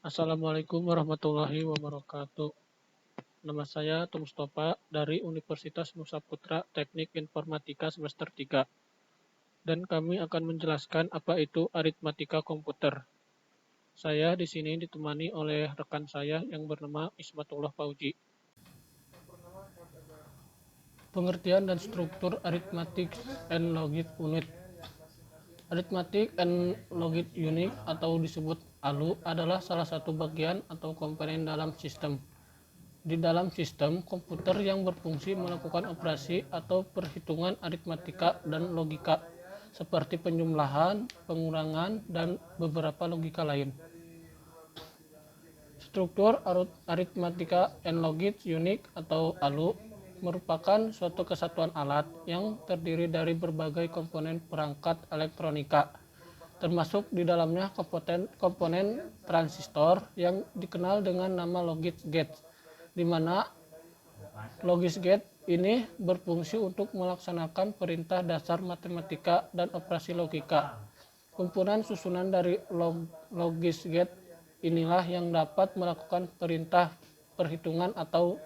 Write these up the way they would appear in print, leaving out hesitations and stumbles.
Assalamualaikum warahmatullahi wabarakatuh. Nama saya Tung Mustafa dari Universitas Nusa Putra Teknik Informatika semester 3 dan kami akan menjelaskan apa itu aritmatika komputer. Saya di sini ditemani oleh rekan saya yang bernama Ismatullah Fauji. Pengertian dan struktur Arithmetic and Logic Unit. Arithmetic and Logic Unit atau disebut ALU adalah salah satu bagian atau komponen dalam sistem. Di dalam sistem komputer yang berfungsi melakukan operasi atau perhitungan aritmatika dan logika, seperti penjumlahan, pengurangan, dan beberapa logika lain. Struktur Arithmetica and Logic Unit atau ALU merupakan suatu kesatuan alat yang terdiri dari berbagai komponen perangkat elektronika, termasuk di dalamnya komponen transistor yang dikenal dengan nama logic gate, di mana logic gate ini berfungsi untuk melaksanakan perintah dasar matematika dan operasi logika. Kumpulan susunan dari logic gate inilah yang dapat melakukan perintah perhitungan atau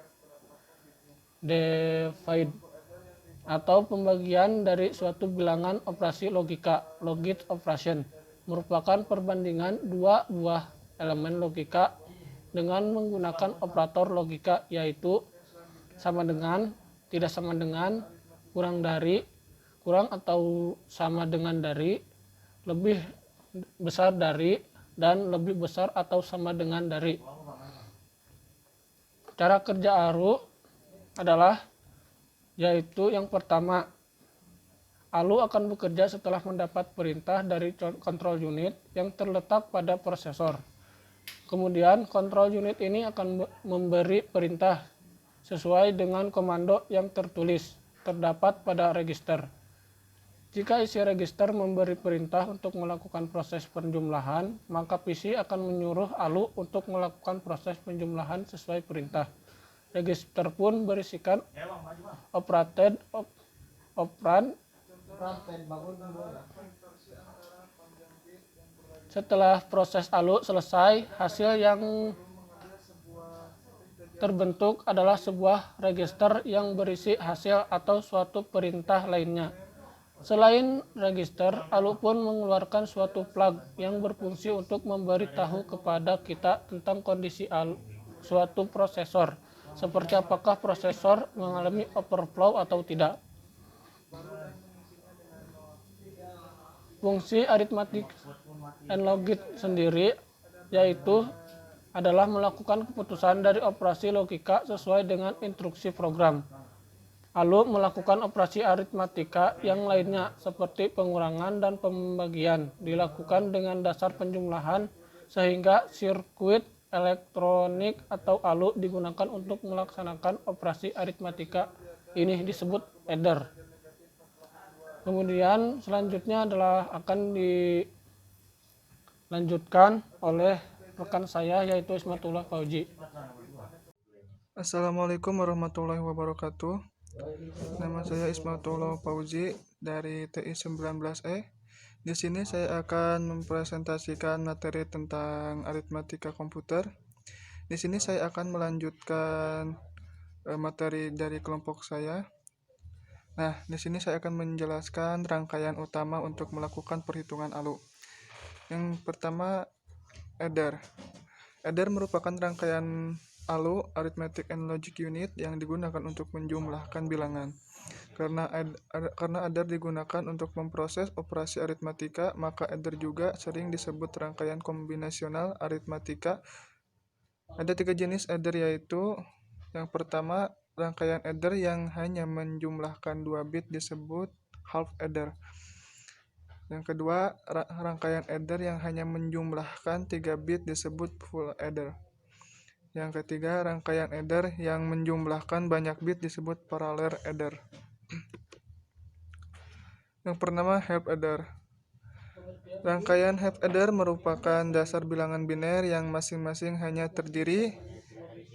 divide atau pembagian dari suatu bilangan operasi logika. Logic operation merupakan perbandingan dua buah elemen logika dengan menggunakan operator logika, yaitu sama dengan, tidak sama dengan, kurang dari, kurang atau sama dengan dari, lebih besar dari, dan lebih besar atau sama dengan dari. Cara kerja ALU adalah yaitu yang pertama, ALU akan bekerja setelah mendapat perintah dari control unit yang terletak pada prosesor. Kemudian control unit ini akan memberi perintah sesuai dengan komando yang terdapat pada register. Jika isi register memberi perintah untuk melakukan proses penjumlahan, maka PC akan menyuruh ALU untuk melakukan proses penjumlahan sesuai perintah. Register pun berisikan operand. Setelah proses ALU selesai, hasil yang terbentuk adalah sebuah register yang berisi hasil atau suatu perintah lainnya. Selain register, ALU pun mengeluarkan suatu flag yang berfungsi untuk memberitahu kepada kita tentang kondisi suatu prosesor, seperti apakah prosesor mengalami overflow atau tidak. Fungsi arithmetic and logic sendiri yaitu adalah melakukan keputusan dari operasi logika sesuai dengan instruksi program. ALU melakukan operasi aritmatika yang lainnya seperti pengurangan dan pembagian dilakukan dengan dasar penjumlahan, sehingga sirkuit elektronik atau ALU digunakan untuk melaksanakan operasi aritmatika ini disebut adder. Kemudian selanjutnya adalah akan dilanjutkan oleh rekan saya yaitu Ismatullah Fauji. Assalamualaikum warahmatullahi wabarakatuh. Nama saya Ismatullah Fauzi dari TI 19E. Di sini saya akan mempresentasikan materi tentang aritmatika komputer. Di sini saya akan melanjutkan materi dari kelompok saya. Nah, di sini saya akan menjelaskan rangkaian utama untuk melakukan perhitungan ALU. Yang pertama, adder. Adder merupakan rangkaian ALU, Arithmetic and Logic Unit, yang digunakan untuk menjumlahkan bilangan. Karena adder digunakan untuk memproses operasi aritmatika, maka adder juga sering disebut rangkaian kombinasional aritmatika. Ada 3 jenis adder, yaitu yang pertama, rangkaian adder yang hanya menjumlahkan 2 bit disebut half adder. Yang kedua, rangkaian adder yang hanya menjumlahkan 3 bit disebut full adder. Yang ketiga, rangkaian adder yang menjumlahkan banyak bit disebut parallel adder. Yang pertama, half adder. Rangkaian half adder merupakan dasar bilangan biner yang masing-masing hanya terdiri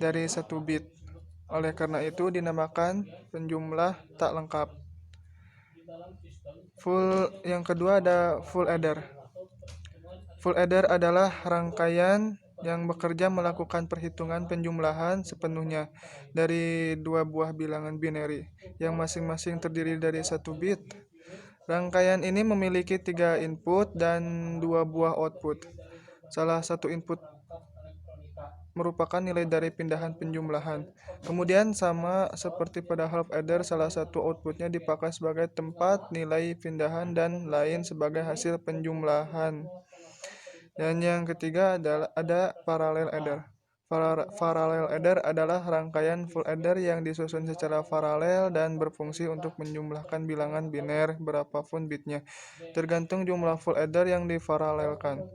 dari 1 bit. Oleh karena itu dinamakan penjumlah tak lengkap. Yang kedua ada full adder. Full adder adalah rangkaian yang bekerja melakukan perhitungan penjumlahan sepenuhnya dari dua buah bilangan binary yang masing-masing terdiri dari 1 bit. Rangkaian ini memiliki 3 input dan 2 buah output. Salah satu input merupakan nilai dari pindahan penjumlahan. Kemudian sama seperti pada half adder, salah satu outputnya dipakai sebagai tempat nilai pindahan dan lain sebagai hasil penjumlahan. Dan yang ketiga adalah ada parallel adder. Parallel adder adalah rangkaian full adder yang disusun secara paralel dan berfungsi untuk menjumlahkan bilangan biner berapapun bitnya, tergantung jumlah full adder yang diparalelkan.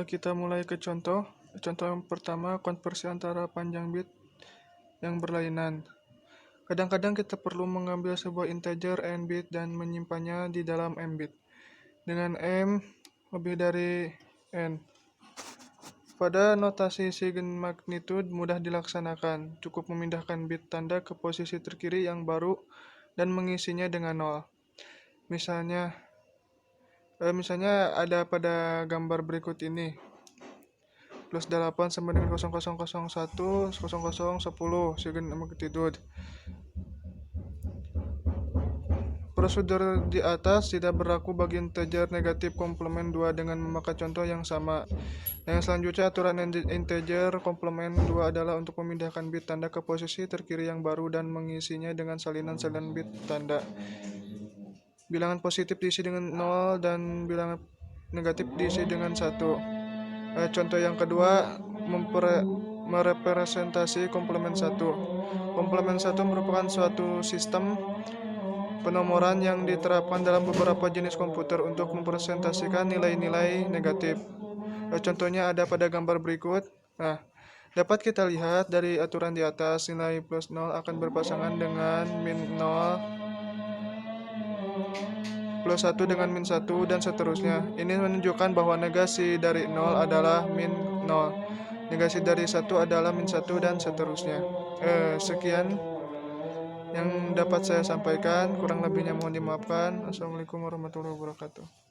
Kita mulai ke contoh. Contoh yang pertama, konversi antara panjang bit yang berlainan. Kadang-kadang kita perlu mengambil sebuah integer n bit dan menyimpannya di dalam m bit dengan m lebih dari n. Pada notasi sigen magnitude mudah dilaksanakan. Cukup memindahkan bit tanda ke posisi terkiri yang baru dan mengisinya dengan 0. Misalnya ada pada gambar berikut ini. Plus 8 sama dengan 0001, 0010 sigen magnitude. Prosedur di atas tidak berlaku bagi integer negatif komplement 2 dengan memakai contoh yang sama. Yang selanjutnya, aturan integer komplement 2 adalah untuk memindahkan bit tanda ke posisi terkiri yang baru dan mengisinya dengan salinan-salinan bit tanda. Bilangan positif diisi dengan 0 dan bilangan negatif diisi dengan 1. Contoh yang kedua, merepresentasi komplement 1. Komplement 1 merupakan suatu sistem penomoran yang diterapkan dalam beberapa jenis komputer untuk merepresentasikan nilai-nilai negatif. Contohnya ada pada gambar berikut. Dapat kita lihat dari aturan di atas, nilai plus 0 akan berpasangan dengan min 0, plus 1 dengan min 1, dan seterusnya. Ini menunjukkan bahwa negasi dari 0 adalah min 0. Negasi dari 1 adalah min 1, dan seterusnya. Sekian yang dapat saya sampaikan, kurang lebihnya mohon dimaafkan. Assalamualaikum warahmatullahi wabarakatuh.